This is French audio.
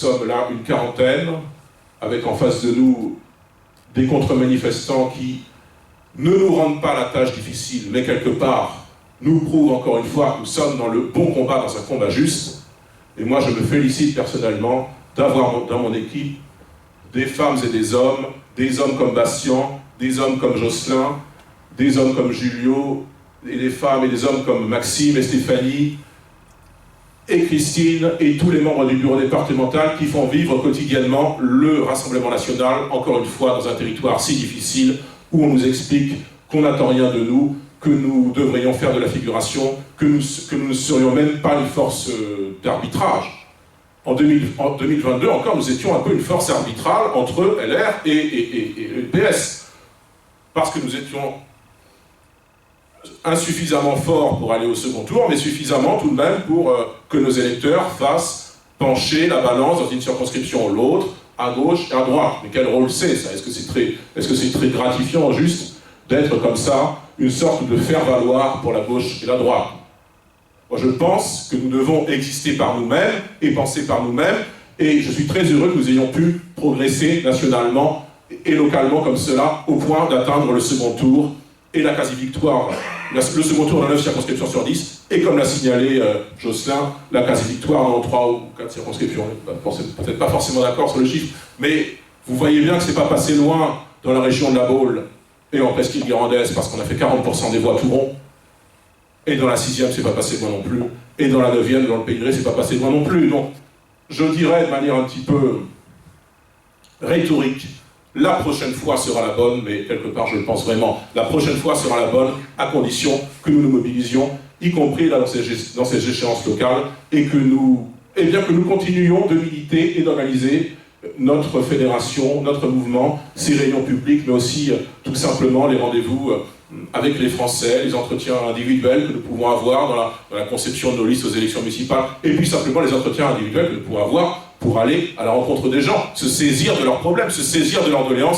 Nous sommes là une quarantaine, avec en face de nous des contre-manifestants qui ne nous rendent pas la tâche difficile, mais quelque part nous prouvent encore une fois que nous sommes dans le bon combat, dans un combat juste. Et moi je me félicite personnellement d'avoir dans mon équipe des femmes et des hommes comme Bastien, des hommes comme Jocelyn, des hommes comme Julio, et des femmes et des hommes comme Maxime et Stéphanie, et Christine, et tous les membres du bureau départemental qui font vivre quotidiennement le Rassemblement national, encore une fois dans un territoire si difficile, où on nous explique qu'on n'attend rien de nous, que nous devrions faire de la figuration, que nous ne serions même pas une force d'arbitrage. En 2022 encore, nous étions un peu une force arbitrale entre LR et le PS, parce que nous étions insuffisamment forts pour aller au second tour, mais suffisamment tout de même pour que nos électeurs fassent pencher la balance dans une circonscription ou l'autre, à gauche et à droite. Mais quel rôle c'est ça? Est-ce que c'est très gratifiant juste d'être comme ça, une sorte de faire-valoir pour la gauche et la droite? Moi je pense que nous devons exister par nous-mêmes et penser par nous-mêmes, et je suis très heureux que nous ayons pu progresser nationalement et localement comme cela, au point d'atteindre le second tour et la quasi-victoire, le second tour dans 9 circonscriptions sur 10, et comme l'a signalé Jocelyn, la quasi-victoire dans 3 ou 4 circonscriptions. Peut-être pas forcément d'accord sur le chiffre, mais vous voyez bien que c'est pas passé loin dans la région de la Baule et en presqu'île guérandaise, parce qu'on a fait 40% des voix tout rond, et dans la 6e, c'est pas passé loin non plus, et dans la 9e, dans le Pays de Grès, c'est pas passé loin non plus. Donc, je dirais de manière un petit peu rhétorique, la prochaine fois sera la bonne, mais quelque part je le pense vraiment, la prochaine fois sera la bonne à condition que nous nous mobilisions, y compris là dans ces échéances locales, et que nous continuions de militer et d'organiser notre fédération, notre mouvement, ces réunions publiques, mais aussi tout simplement les rendez-vous avec les Français, les entretiens individuels que nous pouvons avoir dans la conception de nos listes aux élections municipales, et puis simplement les entretiens individuels que nous pouvons avoir pour aller à la rencontre des gens, se saisir de leurs problèmes, se saisir de leurs doléances.